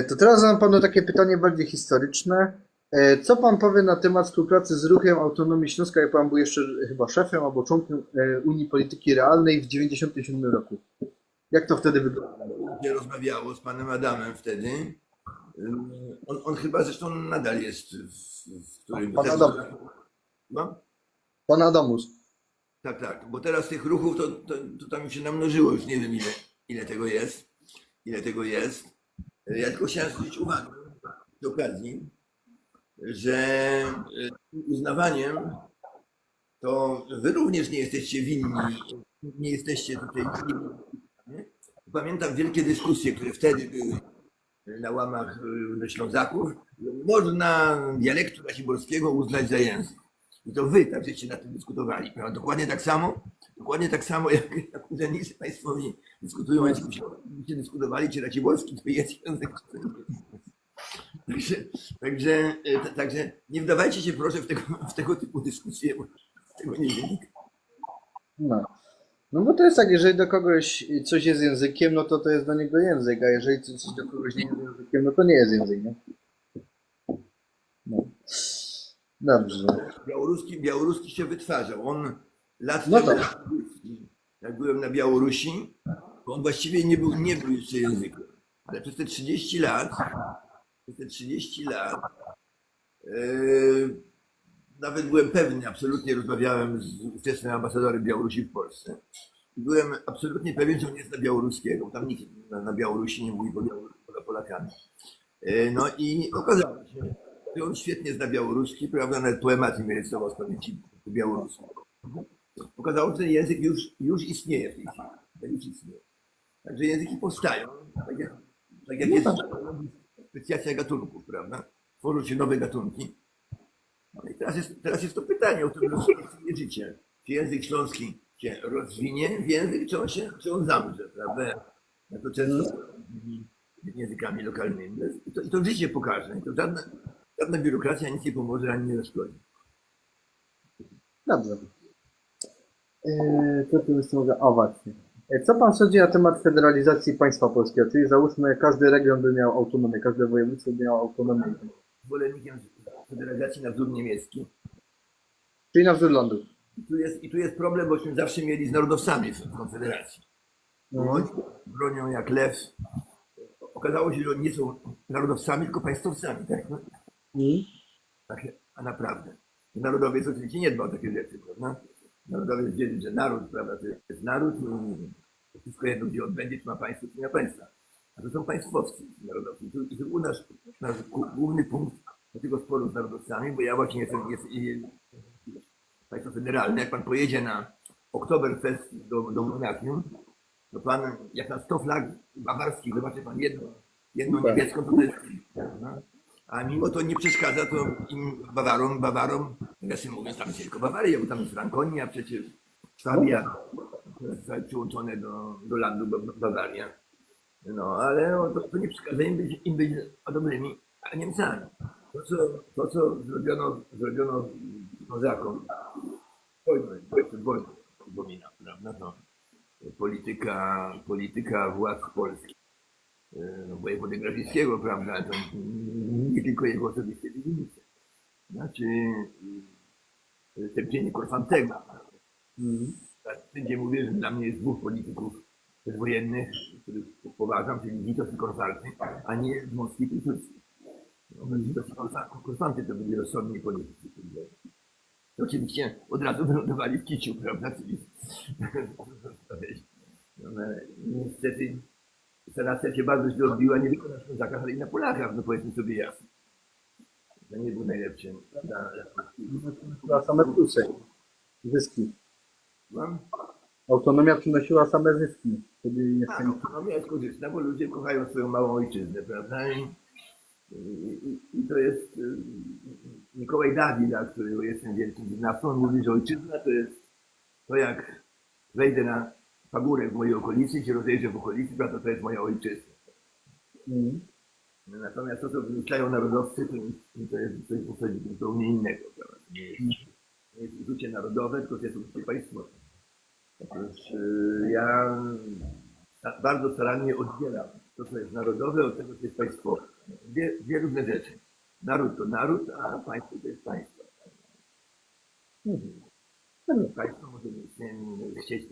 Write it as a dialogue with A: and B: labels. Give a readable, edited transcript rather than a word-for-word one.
A: To teraz mam panu takie pytanie bardziej historyczne. Co pan powie na temat współpracy z Ruchem Autonomii Śląska, jak pan był jeszcze chyba szefem albo członkiem Unii Polityki Realnej w 1997 roku? Jak to wtedy wyglądało?
B: Się rozmawiało z panem Adamem wtedy. On chyba zresztą nadal jest w którym.
A: Pan Adamus.
B: No?
A: Pan Adamus.
B: Tak, tak. Bo teraz tych ruchów to tam się namnożyło, już nie wiem ile tego jest. Ile tego jest. Ja tylko chciałem zwrócić uwagę przy okazji, że uznawaniem to wy również nie jesteście winni, nie jesteście tutaj winni. Nie? Pamiętam wielkie dyskusje, które wtedy były na łamach Ślązaków. Można dialektu raciborskiego uznać za język. I to wy tak żeście na tym dyskutowali. Prawda? Dokładnie tak samo jak urzędnicy państwowi dyskutują, byście dyskutowali, czy raciborski to jest język, czy to nie jest. Także nie wdawajcie się proszę w tego typu dyskusje, bo z tego nie wynika.
A: No. No bo to jest tak, jeżeli do kogoś coś jest językiem, no to jest dla niego język, a jeżeli coś do kogoś nie jest językiem, no to nie jest język, nie? No. Dobrze.
B: Białoruski się wytwarzał. On lat
A: No
B: temu,
A: tak.
B: jak byłem na Białorusi, to on właściwie nie był jeszcze językiem. Ale przez te 30 lat nawet byłem pewny, absolutnie rozmawiałem z ówczesnym ambasadorem Białorusi w Polsce. I byłem absolutnie pewien, że on nie zna białoruskiego. Tam nikt na Białorusi nie mówi poza Polakami. No i okazało się, że on świetnie zna białoruski, prawda, nawet poematy mi recytował z pamięci po białorusku. Okazało się, że ten język już istnieje w tej chwili. Już istnieje. Także języki powstają, tak jak
A: No
B: jest
A: tak.
B: specjacja gatunków, prawda? Tworzą się nowe gatunki. No i teraz jest to pytanie, o którym rozstrzygnie życie. Czy język śląski się rozwinie w język, czy on zamrze, prawda? Ja to często z językami lokalnymi. I to życie pokaże. I to żadna biurokracja nic nie pomoże ani nie zaszkodzi.
A: Dobrze. Co tu jeszcze mogę? O właśnie. Co pan sądzi na temat federalizacji państwa polskiego? Czyli załóżmy, każdy region by miał autonomię, każde województwo by miało autonomię.
B: Zwolennikiem federacji na wzór niemiecki.
A: Czyli na wzór lądu.
B: I tu jest problem, bośmy zawsze mieli z narodowcami w Konfederacji. Bo
A: Mhm.
B: oni bronią jak lew. Okazało się, że oni nie są narodowcami, tylko państwowcami. Tak? No,
A: Mhm.
B: a naprawdę. Narodowiec oczywiście nie dba o takie rzeczy, prawda? Narodowiec wiedzieć, że naród, prawda, to jest naród i wszystko jedno, gdzie on będzie, czy ma państwo, czy nie ma państwa. A to są państwowcy narodowcy. I to był nasz główny punkt tego sporu z narodowcami, bo ja właśnie jestem państwo federalne. Jak pan pojedzie na Oktoberfest do Monachium, to pan, jak na 100 flag bawarskich, zobaczy pan jedną
A: Super.
B: niebieską, to jest. Prawda? A mimo to nie przeszkadza to im Bawarom, nawiasem mówiąc, tam jest tylko Bawaria, bo tam jest Frankonia, przecież
A: No tak.
B: Szwabia, to jest przyłączone do landu Bawaria. No, ale no, to nie przeszkadza im być dobrymi Niemcami. To co zrobiono Kozakom, przed wojną, przypominam, prawda, to polityka władz polskich, no, wojewody Grodzieckiego, prawda, to nie tylko jego osobiste winnice. Znaczy tępienie Korfantego.
A: Mhm.
B: Wszędzie mówię, że dla mnie jest dwóch polityków przedwojennych, których poważam, czyli Witos i Korfanty, a nie Dmowski i Piłsudski. No, Witos i Korfanty to byli rozsądni politycy. To oczywiście od razu wylądowali w kiciu, prawda, czyli no, niestety Sanacja się bardzo źle odbiła nie tylko na Ślązakach, ale i na Polakach, no powiedzmy sobie jasno. To nie był najlepszy dla Polski.
A: Przynosiła same plusy. Zyski.
B: No,
A: Autonomia przynosiła same zyski. Wtedy jeszcze
B: tak,
A: nie...
B: autonomia jest korzystna, bo ludzie kochają swoją małą ojczyznę, prawda? I to jest Mikołaj Dawida, którego jestem wielkim wyznawcą, on mówi, że ojczyzna to jest to, jak wejdę na pagórek w mojej okolicy i się rozejrzę w okolicy, to jest moja ojczyzna.
A: Mhm.
B: Natomiast to, co wymyślają narodowcy, to jest coś zupełnie innego. Prawda? Nie jest uczucie narodowe, tylko to jest uczucie państwowe. Otóż ja bardzo starannie oddzielam to, co jest narodowe, od tego, co jest państwowe. Dwie różne rzeczy. Naród to naród, a państwo to jest państwo. Państwo może chcieć